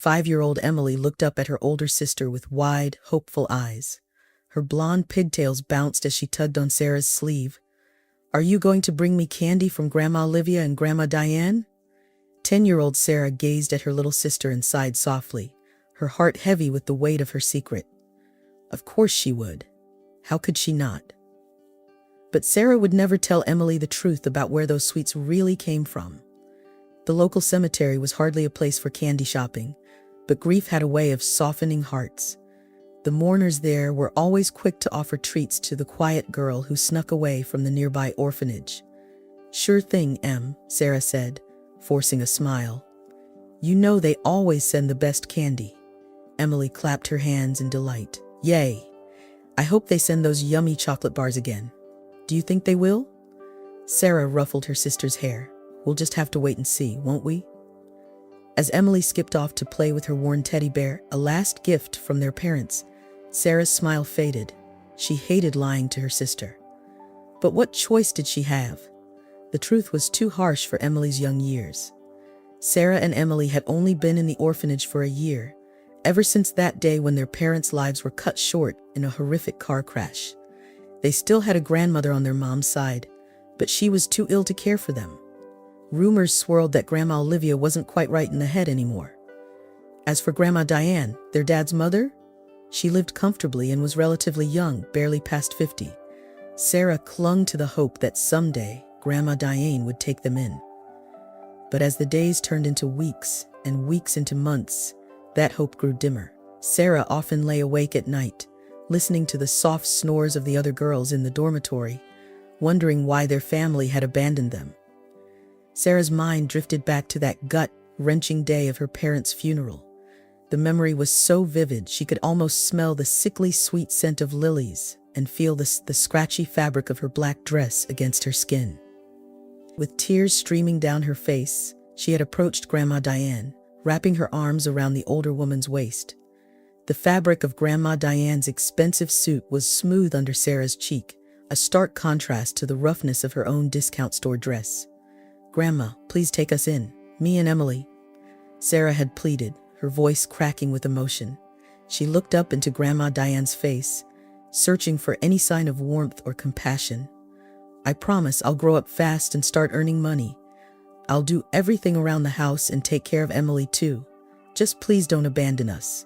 5-year-old Emily looked up at her older sister with wide, hopeful eyes. Her blonde pigtails bounced as she tugged on Sarah's sleeve. "Are you going to bring me candy from Grandma Olivia and Grandma Diane?" 10-year-old Sarah gazed at her little sister and sighed softly, her heart heavy with the weight of her secret. Of course she would. How could she not? But Sarah would never tell Emily the truth about where those sweets really came from. The local cemetery was hardly a place for candy shopping, but grief had a way of softening hearts. The mourners there were always quick to offer treats to the quiet girl who snuck away from the nearby orphanage. "Sure thing, Em," Sarah said, forcing a smile. "You know they always send the best candy." Emily clapped her hands in delight. "Yay! I hope they send those yummy chocolate bars again." "Do you think they will?" Sarah ruffled her sister's hair. "We'll just have to wait and see, won't we?" As Emily skipped off to play with her worn teddy bear, a last gift from their parents, Sarah's smile faded. She hated lying to her sister. But what choice did she have? The truth was too harsh for Emily's young years. Sarah and Emily had only been in the orphanage for a year, ever since that day when their parents' lives were cut short in a horrific car crash. They still had a grandmother on their mom's side, but she was too ill to care for them. Rumors swirled that Grandma Olivia wasn't quite right in the head anymore. As for Grandma Diane, their dad's mother, she lived comfortably and was relatively young, barely past 50. Sarah clung to the hope that someday Grandma Diane would take them in. But as the days turned into weeks and weeks into months, that hope grew dimmer. Sarah often lay awake at night, listening to the soft snores of the other girls in the dormitory, wondering why their family had abandoned them. Sarah's mind drifted back to that gut-wrenching day of her parents' funeral. The memory was so vivid she could almost smell the sickly sweet scent of lilies and feel the scratchy fabric of her black dress against her skin. With tears streaming down her face, she had approached Grandma Diane, wrapping her arms around the older woman's waist. The fabric of Grandma Diane's expensive suit was smooth under Sarah's cheek, a stark contrast to the roughness of her own discount store dress. "Grandma, please take us in, me and Emily," Sarah had pleaded, her voice cracking with emotion. She looked up into Grandma Diane's face, searching for any sign of warmth or compassion. "I promise I'll grow up fast and start earning money. I'll do everything around the house and take care of Emily too. Just please don't abandon us."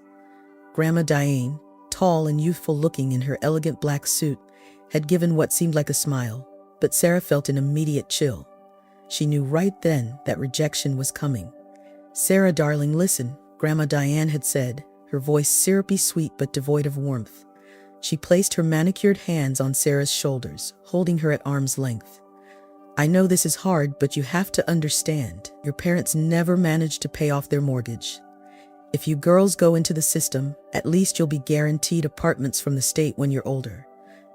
Grandma Diane, tall and youthful looking in her elegant black suit, had given what seemed like a smile, but Sarah felt an immediate chill. She knew right then that rejection was coming. "Sarah, darling, listen," Grandma Diane had said, her voice syrupy sweet but devoid of warmth. She placed her manicured hands on Sarah's shoulders, holding her at arm's length. "I know this is hard, but you have to understand, your parents never managed to pay off their mortgage. If you girls go into the system, at least you'll be guaranteed apartments from the state when you're older.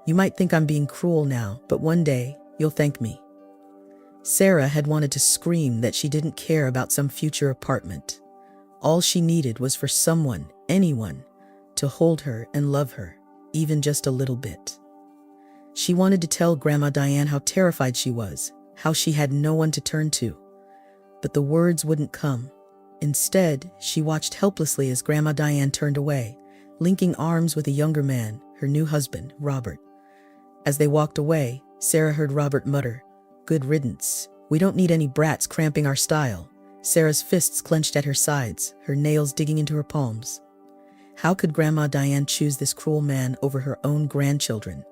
You might think I'm being cruel now, but one day, you'll thank me." Sarah had wanted to scream that she didn't care about some future apartment. All she needed was for someone, anyone, to hold her and love her, even just a little bit. She wanted to tell Grandma Diane how terrified she was, how she had no one to turn to. But the words wouldn't come. Instead, she watched helplessly as Grandma Diane turned away, linking arms with a younger man, her new husband, Robert. As they walked away, Sarah heard Robert mutter, "Good riddance. We don't need any brats cramping our style." Sarah's fists clenched at her sides, her nails digging into her palms. How could Grandma Diane choose this cruel man over her own grandchildren?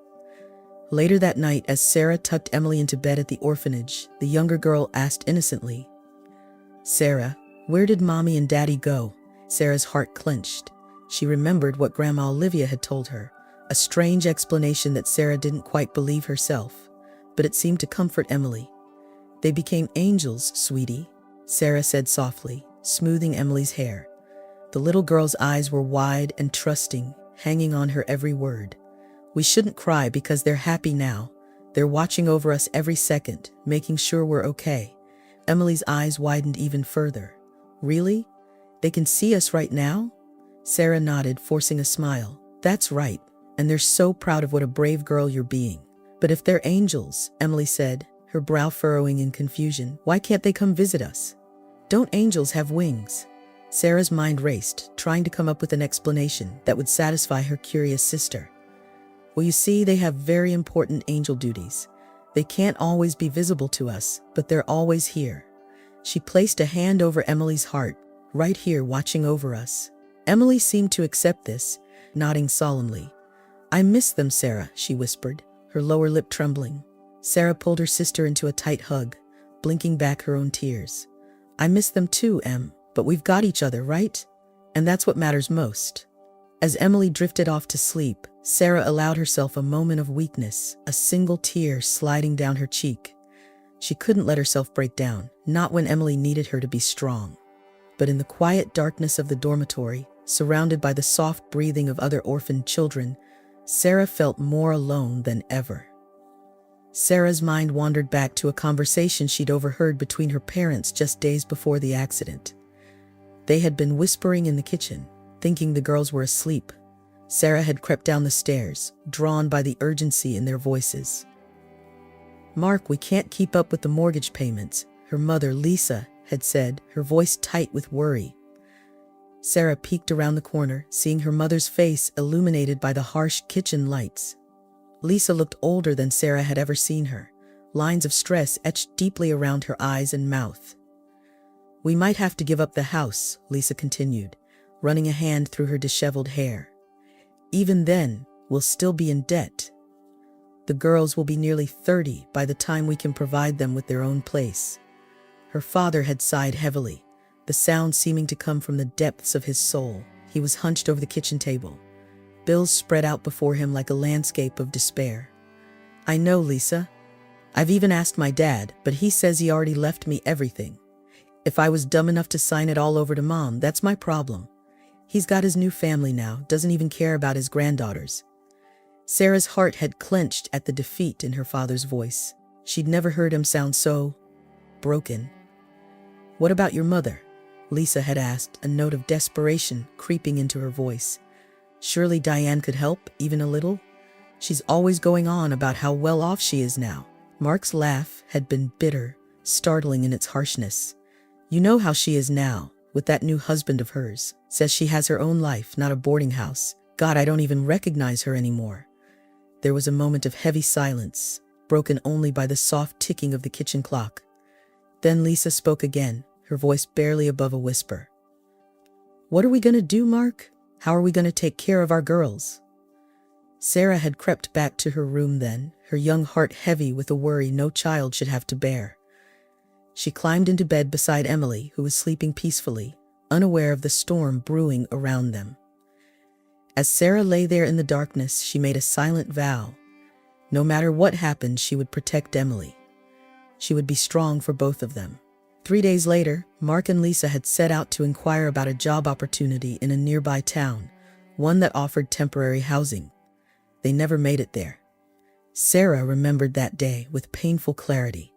Later that night, as Sarah tucked Emily into bed at the orphanage, the younger girl asked innocently, "Sarah, where did Mommy and Daddy go?" Sarah's heart clenched. She remembered what Grandma Olivia had told her, a strange explanation that Sarah didn't quite believe herself, but it seemed to comfort Emily. "They became angels, sweetie," Sarah said softly, smoothing Emily's hair. The little girl's eyes were wide and trusting, hanging on her every word. "We shouldn't cry because they're happy now. They're watching over us every second, making sure we're okay." Emily's eyes widened even further. "Really? They can see us right now?" Sarah nodded, forcing a smile. "That's right, and they're so proud of what a brave girl you're being." "But if they're angels," Emily said, her brow furrowing in confusion, "why can't they come visit us? Don't angels have wings?" Sarah's mind raced, trying to come up with an explanation that would satisfy her curious sister. Well, you see, they have very important angel duties. They can't always be visible to us, but they're always here. She placed a hand over Emily's heart, right here watching over us. Emily seemed to accept this, nodding solemnly. I miss them, Sarah, she whispered, her lower lip trembling. Sarah pulled her sister into a tight hug, blinking back her own tears. I miss them too, Em, but we've got each other, right? And that's what matters most. As Emily drifted off to sleep, Sarah allowed herself a moment of weakness, a single tear sliding down her cheek. She couldn't let herself break down, not when Emily needed her to be strong. But in the quiet darkness of the dormitory, surrounded by the soft breathing of other orphaned children, Sarah felt more alone than ever. Sarah's mind wandered back to a conversation she'd overheard between her parents just days before the accident. They had been whispering in the kitchen, thinking the girls were asleep. Sarah had crept down the stairs, drawn by the urgency in their voices. Mark, we can't keep up with the mortgage payments, her mother, Lisa, had said, her voice tight with worry. Sarah peeked around the corner, seeing her mother's face illuminated by the harsh kitchen lights. Lisa looked older than Sarah had ever seen her, lines of stress etched deeply around her eyes and mouth. We might have to give up the house, Lisa continued, running a hand through her disheveled hair. Even then, we'll still be in debt. The girls will be nearly 30 by the time we can provide them with their own place. Her father had sighed heavily, the sound seeming to come from the depths of his soul. He was hunched over the kitchen table, bills spread out before him like a landscape of despair. I know, Lisa. I've even asked my dad, but he says he already left me everything. If I was dumb enough to sign it all over to Mom, that's my problem. He's got his new family now, doesn't even care about his granddaughters. Sarah's heart had clenched at the defeat in her father's voice. She'd never heard him sound so broken. What about your mother? Lisa had asked, a note of desperation creeping into her voice. Surely Diane could help, even a little? She's always going on about how well off she is now. Mark's laugh had been bitter, startling in its harshness. You know how she is now, with that new husband of hers. Says she has her own life, not a boarding house. God, I don't even recognize her anymore. There was a moment of heavy silence, broken only by the soft ticking of the kitchen clock. Then Lisa spoke again, her voice barely above a whisper. What are we going to do, Mark? How are we going to take care of our girls? Sarah had crept back to her room then, her young heart heavy with a worry no child should have to bear. She climbed into bed beside Emily, who was sleeping peacefully, unaware of the storm brewing around them. As Sarah lay there in the darkness, she made a silent vow. No matter what happened, she would protect Emily. She would be strong for both of them. 3 days later, Mark and Lisa had set out to inquire about a job opportunity in a nearby town, one that offered temporary housing. They never made it there. Sarah remembered that day with painful clarity.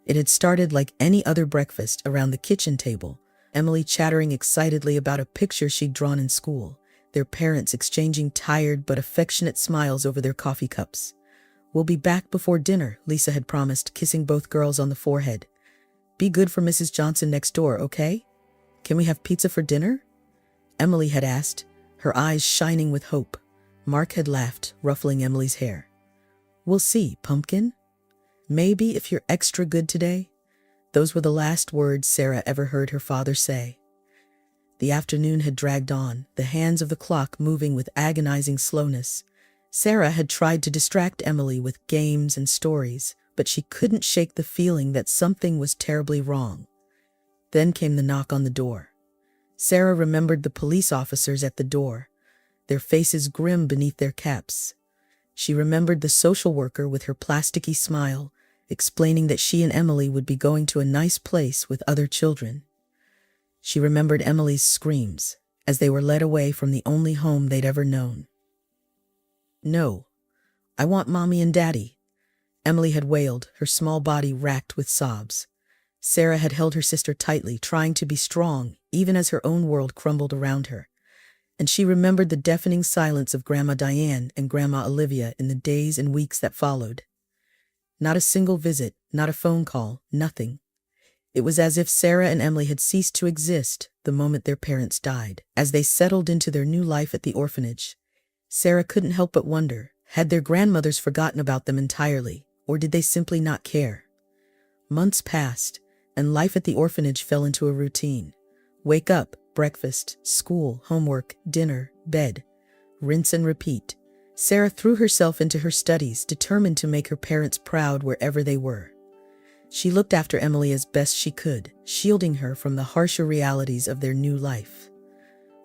It had started like any other breakfast around the kitchen table, Emily chattering excitedly about a picture she'd drawn in school, their parents exchanging tired but affectionate smiles over their coffee cups. We'll be back before dinner, Lisa had promised, kissing both girls on the forehead. Be good for Mrs. Johnson next door, okay? Can we have pizza for dinner? Emily had asked, her eyes shining with hope. Mark had laughed, ruffling Emily's hair. We'll see, pumpkin. Maybe if you're extra good today. Those were the last words Sarah ever heard her father say. The afternoon had dragged on, the hands of the clock moving with agonizing slowness. Sarah had tried to distract Emily with games and stories, but she couldn't shake the feeling that something was terribly wrong. Then came the knock on the door. Sarah remembered the police officers at the door, their faces grim beneath their caps. She remembered the social worker with her plasticky smile, explaining that she and Emily would be going to a nice place with other children. She remembered Emily's screams as they were led away from the only home they'd ever known. No, I want Mommy and Daddy, Emily had wailed, her small body racked with sobs. Sarah had held her sister tightly, trying to be strong, even as her own world crumbled around her. And she remembered the deafening silence of Grandma Diane and Grandma Olivia in the days and weeks that followed. Not a single visit, not a phone call, nothing. It was as if Sarah and Emily had ceased to exist the moment their parents died. As they settled into their new life at the orphanage, Sarah couldn't help but wonder, had their grandmothers forgotten about them entirely, or did they simply not care? Months passed, and life at the orphanage fell into a routine. Wake up, breakfast, school, homework, dinner, bed. Rinse and repeat. Sarah threw herself into her studies, determined to make her parents proud wherever they were. She looked after Emily as best she could, shielding her from the harsher realities of their new life.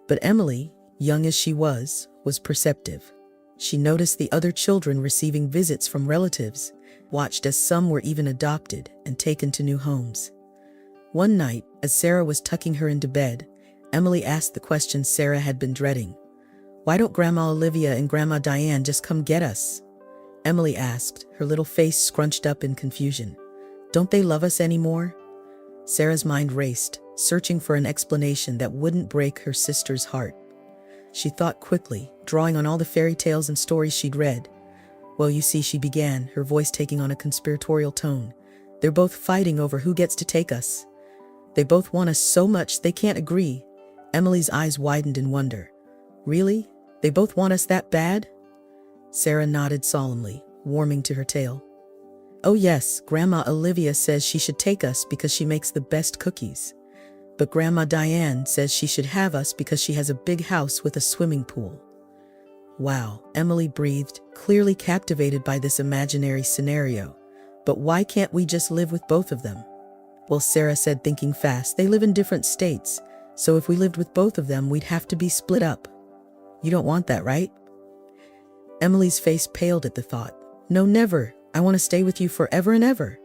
But Emily, young as she was perceptive. She noticed the other children receiving visits from relatives, watched as some were even adopted and taken to new homes. One night, as Sarah was tucking her into bed, Emily asked the question Sarah had been dreading. "Why don't Grandma Olivia and Grandma Diane just come get us?" Emily asked, her little face scrunched up in confusion. "Don't they love us anymore?" Sarah's mind raced, searching for an explanation that wouldn't break her sister's heart. She thought quickly, drawing on all the fairy tales and stories she'd read. "Well, you see," she began, her voice taking on a conspiratorial tone. "They're both fighting over who gets to take us. They both want us so much they can't agree." Emily's eyes widened in wonder. "Really? They both want us that bad?" Sarah nodded solemnly, warming to her tale. "Oh yes, Grandma Olivia says she should take us because she makes the best cookies. But Grandma Diane says she should have us because she has a big house with a swimming pool." Wow, Emily breathed, clearly captivated by this imaginary scenario. "But why can't we just live with both of them?" "Well," Sarah said, thinking fast, "they live in different states, so if we lived with both of them, we'd have to be split up. You don't want that, right?" Emily's face paled at the thought. "No, never. I want to stay with you forever and ever."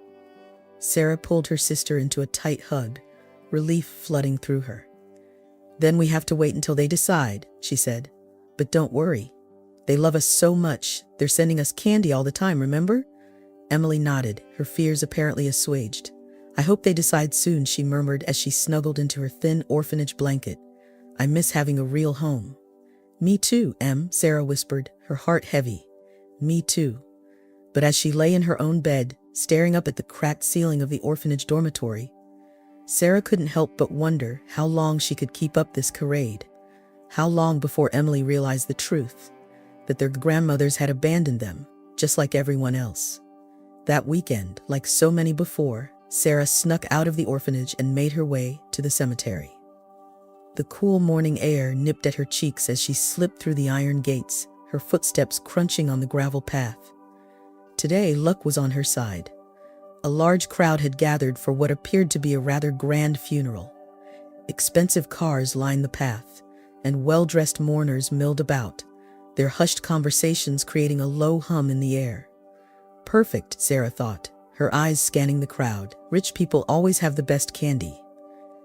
Sarah pulled her sister into a tight hug, relief flooding through her. "Then we have to wait until they decide," she said. "But don't worry. They love us so much, they're sending us candy all the time, remember?" Emily nodded, her fears apparently assuaged. "I hope they decide soon," she murmured as she snuggled into her thin orphanage blanket. "I miss having a real home." "Me too, Em," Sarah whispered, her heart heavy. "Me too." But as she lay in her own bed, staring up at the cracked ceiling of the orphanage dormitory, Sarah couldn't help but wonder how long she could keep up this charade. How long before Emily realized the truth, that their grandmothers had abandoned them, just like everyone else. That weekend, like so many before, Sarah snuck out of the orphanage and made her way to the cemetery. The cool morning air nipped at her cheeks as she slipped through the iron gates, her footsteps crunching on the gravel path. Today, luck was on her side. A large crowd had gathered for what appeared to be a rather grand funeral. Expensive cars lined the path, and well-dressed mourners milled about, their hushed conversations creating a low hum in the air. Perfect, Sarah thought, her eyes scanning the crowd. Rich people always have the best candy.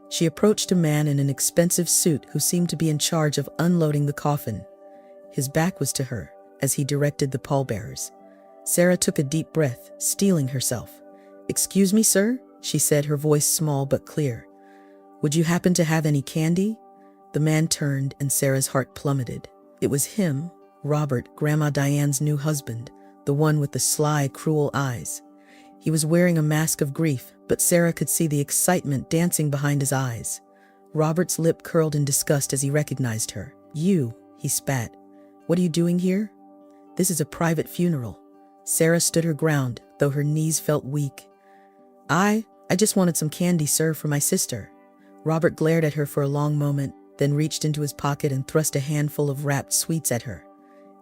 She approached a man in an expensive suit who seemed to be in charge of unloading the coffin. His back was to her, as he directed the pallbearers. Sarah took a deep breath, steeling herself. "Excuse me, sir," she said, her voice small but clear. "Would you happen to have any candy?" The man turned and Sarah's heart plummeted. It was him, Robert, Grandma Diane's new husband, the one with the sly, cruel eyes. He was wearing a mask of grief, but Sarah could see the excitement dancing behind his eyes. Robert's lip curled in disgust as he recognized her. "You," he spat. "What are you doing here?" "This is a private funeral." Sarah stood her ground, though her knees felt weak. I just wanted some candy, sir, for my sister." Robert glared at her for a long moment, then reached into his pocket and thrust a handful of wrapped sweets at her.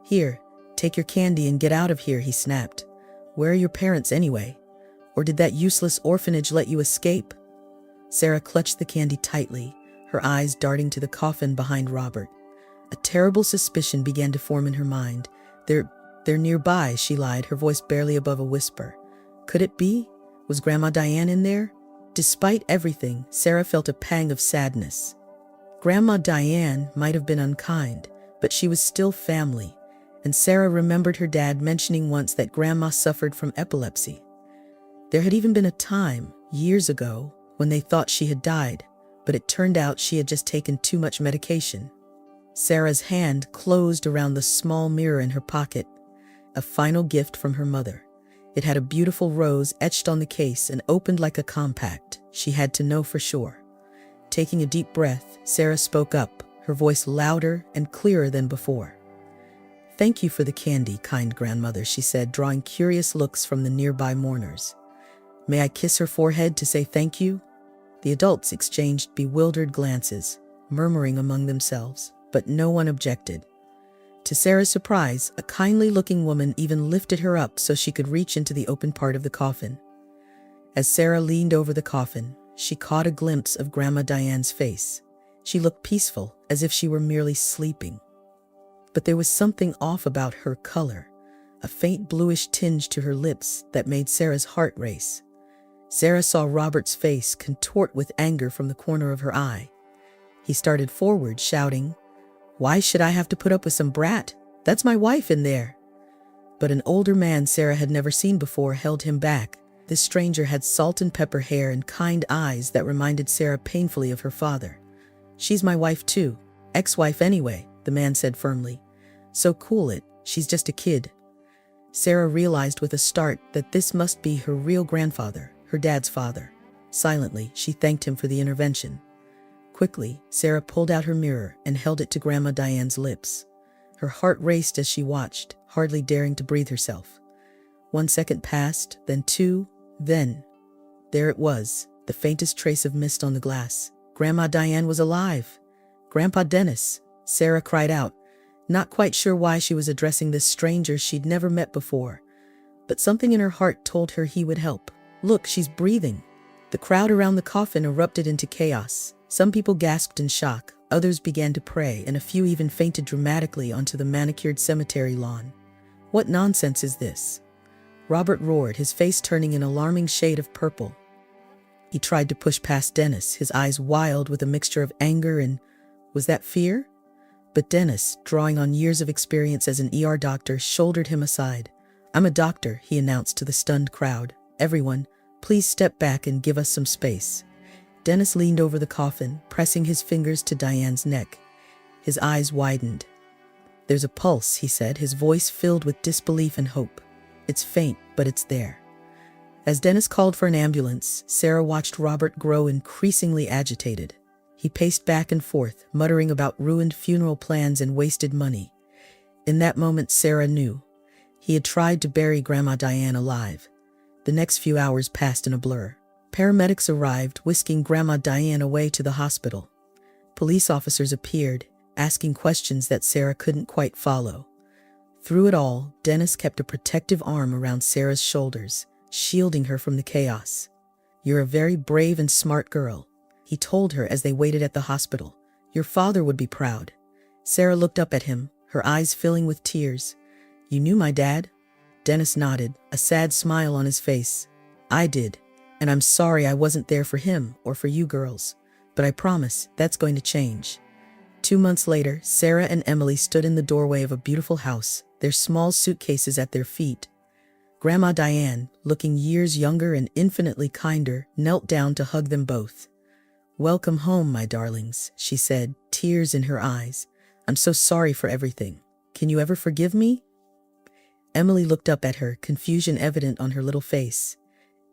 "Here, take your candy and get out of here," he snapped. "Where are your parents anyway? Or did that useless orphanage let you escape?" Sarah clutched the candy tightly, her eyes darting to the coffin behind Robert. A terrible suspicion began to form in her mind. They're nearby," she lied, her voice barely above a whisper. Could it be? Was Grandma Diane in there? Despite everything, Sarah felt a pang of sadness. Grandma Diane might have been unkind, but she was still family, and Sarah remembered her dad mentioning once that Grandma suffered from epilepsy. There had even been a time, years ago, when they thought she had died, but it turned out she had just taken too much medication. Sarah's hand closed around the small mirror in her pocket, a final gift from her mother. It had a beautiful rose etched on the case and opened like a compact. She had to know for sure. Taking a deep breath, Sarah spoke up, her voice louder and clearer than before. "Thank you for the candy, kind grandmother," she said, drawing curious looks from the nearby mourners. "May I kiss her forehead to say thank you?" The adults exchanged bewildered glances, murmuring among themselves, but no one objected. To Sarah's surprise, a kindly-looking woman even lifted her up so she could reach into the open part of the coffin. As Sarah leaned over the coffin, she caught a glimpse of Grandma Diane's face. She looked peaceful, as if she were merely sleeping. But there was something off about her color, a faint bluish tinge to her lips that made Sarah's heart race. Sarah saw Robert's face contort with anger from the corner of her eye. He started forward, shouting, "Why should I have to put up with some brat? That's my wife in there." But an older man Sarah had never seen before held him back. This stranger had salt and pepper hair and kind eyes that reminded Sarah painfully of her father. "She's my wife too. Ex-wife anyway," the man said firmly. "So cool it, she's just a kid." Sarah realized with a start that this must be her real grandfather, her dad's father. Silently, she thanked him for the intervention. Quickly, Sarah pulled out her mirror and held it to Grandma Diane's lips. Her heart raced as she watched, hardly daring to breathe herself. 1 second passed, then 2, then... There it was, the faintest trace of mist on the glass. Grandma Diane was alive. "Grandpa Dennis," Sarah cried out, not quite sure why she was addressing this stranger she'd never met before. But something in her heart told her he would help. "Look, she's breathing." The crowd around the coffin erupted into chaos. Some people gasped in shock, others began to pray, and a few even fainted dramatically onto the manicured cemetery lawn. "What nonsense is this?" Robert roared, his face turning an alarming shade of purple. He tried to push past Dennis, his eyes wild with a mixture of anger and, was that fear? But Dennis, drawing on years of experience as an ER doctor, shouldered him aside. "I'm a doctor," he announced to the stunned crowd. "Everyone, please step back and give us some space." Dennis leaned over the coffin, pressing his fingers to Diane's neck. His eyes widened. "There's a pulse," he said, his voice filled with disbelief and hope. "It's faint, but it's there." As Dennis called for an ambulance, Sarah watched Robert grow increasingly agitated. He paced back and forth, muttering about ruined funeral plans and wasted money. In that moment, Sarah knew. He had tried to bury Grandma Diane alive. The next few hours passed in a blur. Paramedics arrived, whisking Grandma Diane away to the hospital. Police officers appeared, asking questions that Sarah couldn't quite follow. Through it all, Dennis kept a protective arm around Sarah's shoulders, shielding her from the chaos. "You're a very brave and smart girl," he told her as they waited at the hospital. "Your father would be proud." Sarah looked up at him, her eyes filling with tears. "You knew my dad?" Dennis nodded, a sad smile on his face. "I did. And I'm sorry I wasn't there for him or for you girls. But I promise that's going to change." 2 months later, Sarah and Emily stood in the doorway of a beautiful house, their small suitcases at their feet. Grandma Diane, looking years younger and infinitely kinder, knelt down to hug them both. "Welcome home, my darlings," she said, tears in her eyes. "I'm so sorry for everything. Can you ever forgive me?" Emily looked up at her, confusion evident on her little face.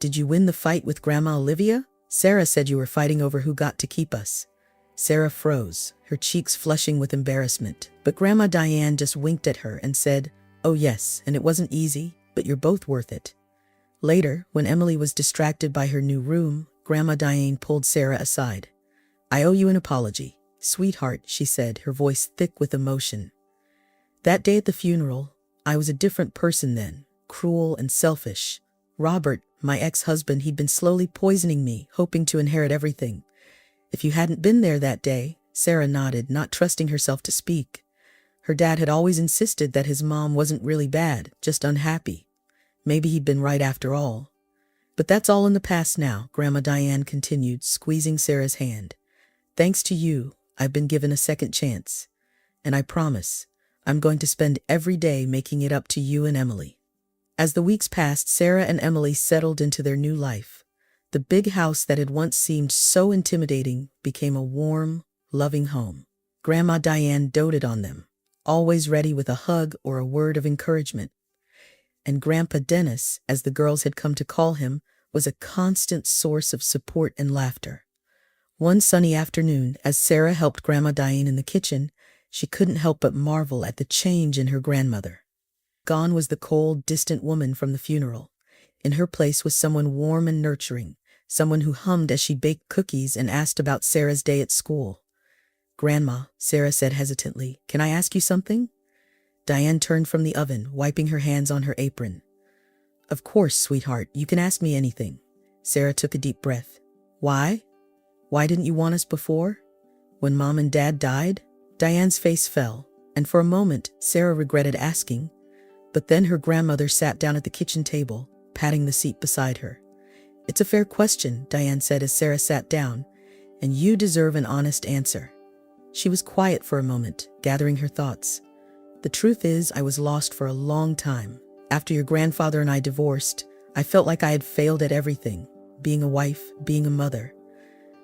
"Did you win the fight with Grandma Olivia? Sarah said you were fighting over who got to keep us." Sarah froze, her cheeks flushing with embarrassment. But Grandma Diane just winked at her and said, "Oh yes, and it wasn't easy, but you're both worth it." Later, when Emily was distracted by her new room, Grandma Diane pulled Sarah aside. "I owe you an apology, sweetheart," she said, her voice thick with emotion. "That day at the funeral, I was a different person then, cruel and selfish. Robert, my ex-husband, he'd been slowly poisoning me, hoping to inherit everything. If you hadn't been there that day," Sarah nodded, not trusting herself to speak. Her dad had always insisted that his mom wasn't really bad, just unhappy. Maybe he'd been right after all. "But that's all in the past now," Grandma Diane continued, squeezing Sarah's hand. "Thanks to you, I've been given a second chance. And I promise, I'm going to spend every day making it up to you and Emily." As the weeks passed, Sarah and Emily settled into their new life. The big house that had once seemed so intimidating became a warm, loving home. Grandma Diane doted on them, always ready with a hug or a word of encouragement. and Grandpa Dennis, as the girls had come to call him, was a constant source of support and laughter. One sunny afternoon, as Sarah helped Grandma Diane in the kitchen, she couldn't help but marvel at the change in her grandmother. Gone was the cold, distant woman from the funeral. In her place was someone warm and nurturing, someone who hummed as she baked cookies and asked about Sarah's day at school. "Grandma," Sarah said hesitantly, "can I ask you something?" Diane turned from the oven, wiping her hands on her apron. "Of course, sweetheart, you can ask me anything." Sarah took a deep breath. "Why? Why didn't you want us before? When Mom and Dad died?" Diane's face fell, and for a moment Sarah regretted asking, but then her grandmother sat down at the kitchen table, patting the seat beside her. "It's a fair question," Diane said as Sarah sat down, "and you deserve an honest answer." She was quiet for a moment, gathering her thoughts. "The truth is, I was lost for a long time. After your grandfather and I divorced, I felt like I had failed at everything, being a wife, being a mother.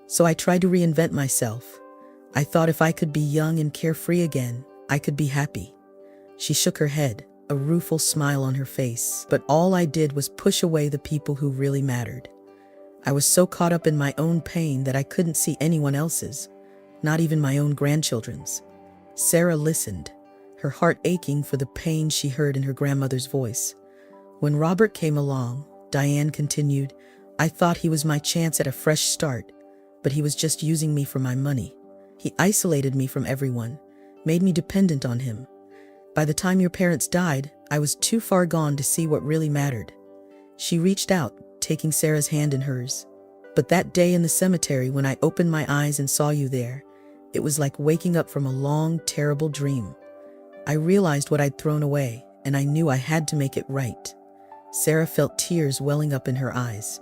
So I tried to reinvent myself. I thought if I could be young and carefree again, I could be happy." She shook her head, a rueful smile on her face. "But all I did was push away the people who really mattered. I was so caught up in my own pain that I couldn't see anyone else's, not even my own grandchildren's." Sarah listened, her heart aching for the pain she heard in her grandmother's voice. "When Robert came along," Diane continued, "I thought he was my chance at a fresh start, but he was just using me for my money. He isolated me from everyone, made me dependent on him. By the time your parents died, I was too far gone to see what really mattered." She reached out, taking Sarah's hand in hers. "But that day in the cemetery when I opened my eyes and saw you there, it was like waking up from a long, terrible dream. I realized what I'd thrown away, and I knew I had to make it right." Sarah felt tears welling up in her eyes.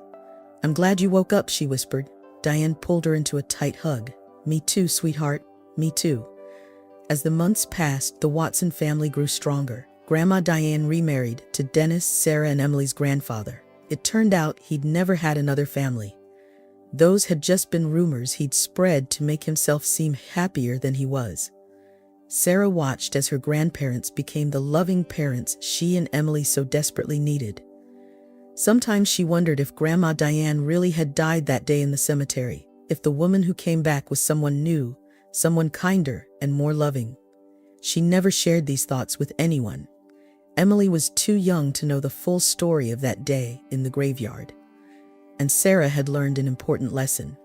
"I'm glad you woke up," she whispered. Diane pulled her into a tight hug. "Me too, sweetheart, me too." As the months passed, the Watson family grew stronger. Grandma Diane remarried to Dennis, Sarah, and Emily's grandfather. It turned out he'd never had another family. Those had just been rumors he'd spread to make himself seem happier than he was. Sarah watched as her grandparents became the loving parents she and Emily so desperately needed. Sometimes she wondered if Grandma Diane really had died that day in the cemetery, if the woman who came back was someone new, someone kinder and more loving. She never shared these thoughts with anyone. Emily was too young to know the full story of that day in the graveyard. And Sarah had learned an important lesson.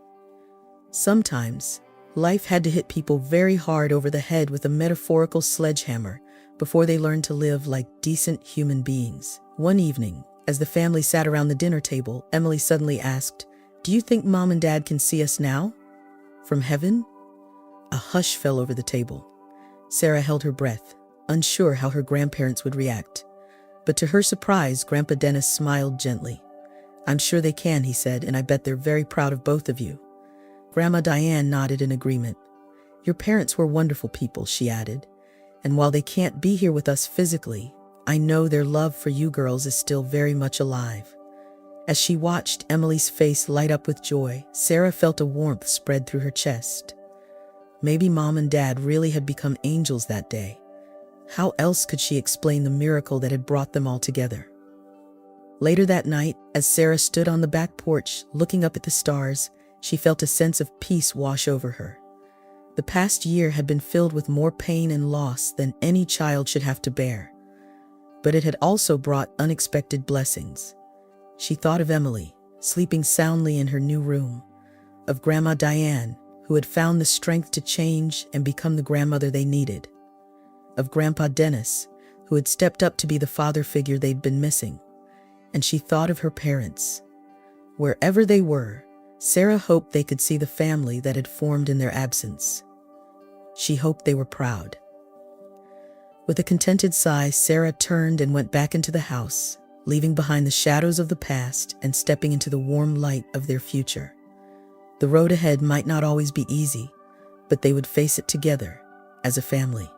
Sometimes, life had to hit people very hard over the head with a metaphorical sledgehammer before they learned to live like decent human beings. One evening, as the family sat around the dinner table, Emily suddenly asked, "Do you think Mom and Dad can see us now? From heaven?" A hush fell over the table. Sarah held her breath, unsure how her grandparents would react. But to her surprise, Grandpa Dennis smiled gently. "I'm sure they can," he said, "and I bet they're very proud of both of you." Grandma Diane nodded in agreement. "Your parents were wonderful people," she added, "and while they can't be here with us physically, I know their love for you girls is still very much alive." As she watched Emily's face light up with joy, Sarah felt a warmth spread through her chest. Maybe Mom and Dad really had become angels that day. How else could she explain the miracle that had brought them all together? Later that night, as Sarah stood on the back porch looking up at the stars, she felt a sense of peace wash over her. The past year had been filled with more pain and loss than any child should have to bear. But it had also brought unexpected blessings. She thought of Emily, sleeping soundly in her new room, of Grandma Diane, who had found the strength to change and become the grandmother they needed, of Grandpa Dennis, who had stepped up to be the father figure they'd been missing. And she thought of her parents. Wherever they were, Sarah hoped they could see the family that had formed in their absence. She hoped they were proud. With a contented sigh, Sarah turned and went back into the house, leaving behind the shadows of the past and stepping into the warm light of their future. The road ahead might not always be easy, but they would face it together as a family.